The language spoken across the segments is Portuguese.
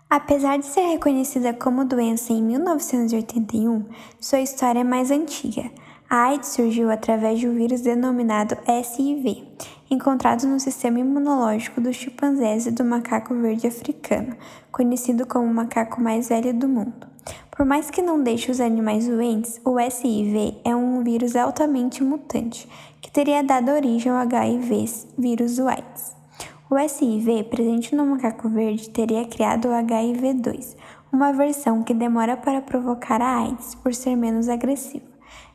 Apesar de ser reconhecida como doença em 1981, sua história é mais antiga. A AIDS surgiu através de um vírus denominado SIV, encontrado no sistema imunológico dos chimpanzés e do macaco verde africano, conhecido como o macaco mais velho do mundo. Por mais que não deixe os animais doentes, o SIV é um vírus altamente mutante, que teria dado origem ao HIV, vírus do AIDS. O SIV presente no macaco verde teria criado o HIV-2, uma versão que demora para provocar a AIDS por ser menos agressiva.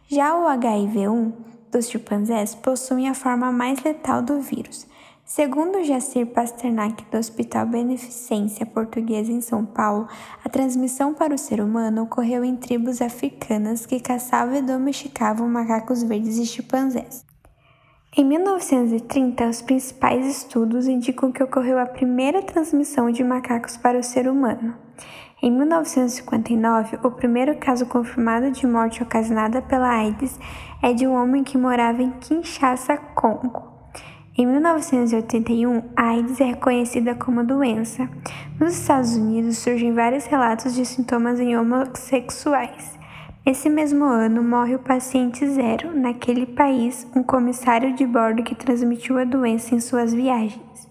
Já o HIV-1 dos chimpanzés possui a forma mais letal do vírus. Segundo Jacir Pasternak, do Hospital Beneficência Portuguesa em São Paulo, a transmissão para o ser humano ocorreu em tribos africanas que caçavam e domesticavam macacos verdes e chimpanzés. Em 1930, os principais estudos indicam que ocorreu a primeira transmissão de macacos para o ser humano. Em 1959, o primeiro caso confirmado de morte ocasionada pela AIDS é de um homem que morava em Kinshasa, Congo. Em 1981, a AIDS é reconhecida como doença. Nos Estados Unidos, surgem vários relatos de sintomas em homossexuais. Nesse mesmo ano, morre o paciente zero, naquele país, um comissário de bordo que transmitiu a doença em suas viagens.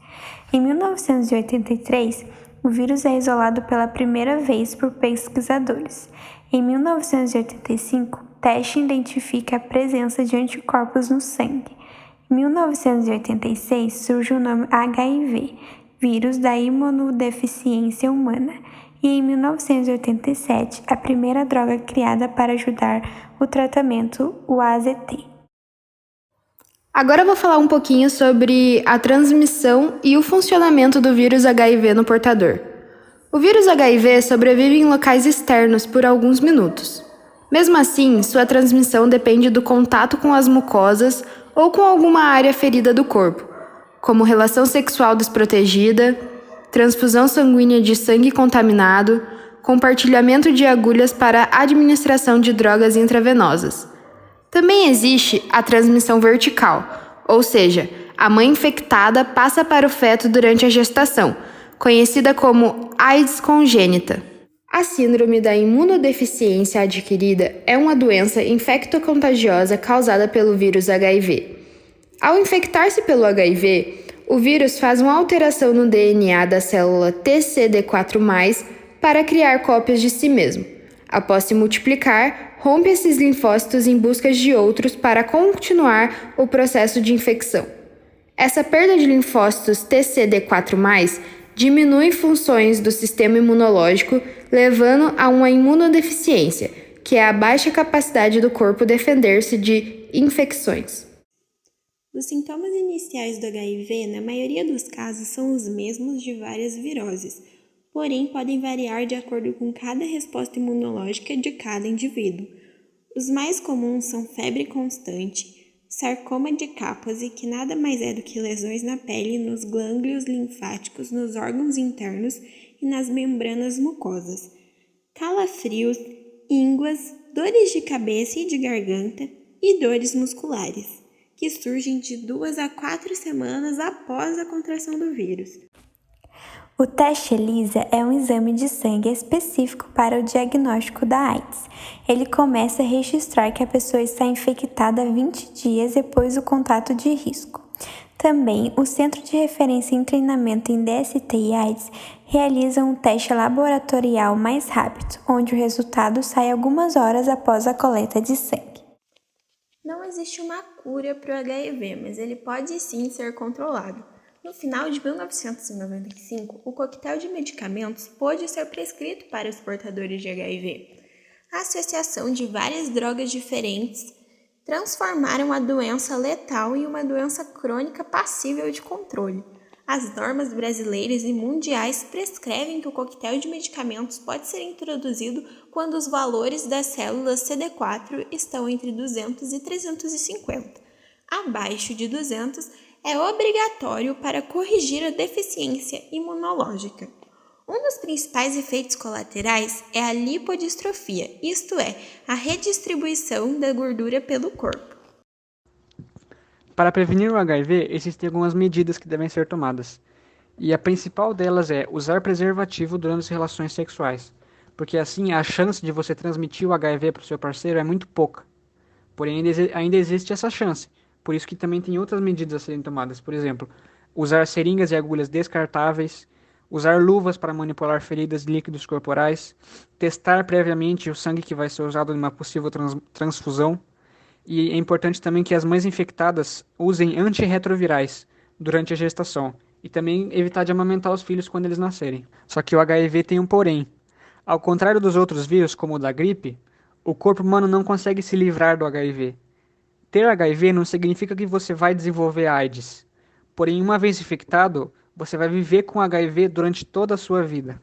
Em 1983, o vírus é isolado pela primeira vez por pesquisadores. Em 1985, teste identifica a presença de anticorpos no sangue. Em 1986, surge o nome HIV, vírus da imunodeficiência humana. E em 1987, a primeira droga criada para ajudar o tratamento, o AZT. Agora eu vou falar um pouquinho sobre a transmissão e o funcionamento do vírus HIV no portador. O vírus HIV sobrevive em locais externos por alguns minutos. Mesmo assim, sua transmissão depende do contato com as mucosas ou com alguma área ferida do corpo, como relação sexual desprotegida, transfusão sanguínea de sangue contaminado, compartilhamento de agulhas para administração de drogas intravenosas. Também existe a transmissão vertical, ou seja, a mãe infectada passa para o feto durante a gestação, conhecida como AIDS congênita. A síndrome da imunodeficiência adquirida é uma doença infectocontagiosa causada pelo vírus HIV. Ao infectar-se pelo HIV, o vírus faz uma alteração no DNA da célula TCD4+, para criar cópias de si mesmo. Após se multiplicar, rompe esses linfócitos em busca de outros para continuar o processo de infecção. Essa perda de linfócitos TCD4+, diminui funções do sistema imunológico, levando a uma imunodeficiência, que é a baixa capacidade do corpo defender-se de infecções. Os sintomas iniciais do HIV, na maioria dos casos, são os mesmos de várias viroses, porém podem variar de acordo com cada resposta imunológica de cada indivíduo. Os mais comuns são febre constante, sarcoma de Kaposi, que nada mais é do que lesões na pele, nos gânglios linfáticos, nos órgãos internos e nas membranas mucosas, calafrios, ínguas, dores de cabeça e de garganta e dores musculares, que surgem de 2 a 4 semanas após a contração do vírus. O teste ELISA é um exame de sangue específico para o diagnóstico da AIDS. Ele começa a registrar que a pessoa está infectada 20 dias depois do contato de risco. Também, o Centro de Referência em Treinamento em DST e AIDS realiza um teste laboratorial mais rápido, onde o resultado sai algumas horas após a coleta de sangue. Não existe uma cura para o HIV, mas ele pode sim ser controlado. No final de 1995, o coquetel de medicamentos pôde ser prescrito para os portadores de HIV. A associação de várias drogas diferentes transformaram a doença letal em uma doença crônica passível de controle. As normas brasileiras e mundiais prescrevem que o coquetel de medicamentos pode ser introduzido quando os valores das células CD4 estão entre 200 e 350. Abaixo de 200 é obrigatório para corrigir a deficiência imunológica. Um dos principais efeitos colaterais é a lipodistrofia, isto é, a redistribuição da gordura pelo corpo. Para prevenir o HIV, existem algumas medidas que devem ser tomadas. E a principal delas é usar preservativo durante as relações sexuais, porque assim a chance de você transmitir o HIV para o seu parceiro é muito pouca. Porém, ainda existe essa chance. Por isso que também tem outras medidas a serem tomadas. Por exemplo, usar seringas e agulhas descartáveis, usar luvas para manipular feridas e líquidos corporais, testar previamente o sangue que vai ser usado em uma possível transfusão. E é importante também que as mães infectadas usem antirretrovirais durante a gestação. E também evitar de amamentar os filhos quando eles nascerem. Só que o HIV tem um porém. Ao contrário dos outros vírus, como o da gripe, o corpo humano não consegue se livrar do HIV. Ter HIV não significa que você vai desenvolver AIDS. Porém, uma vez infectado, você vai viver com HIV durante toda a sua vida.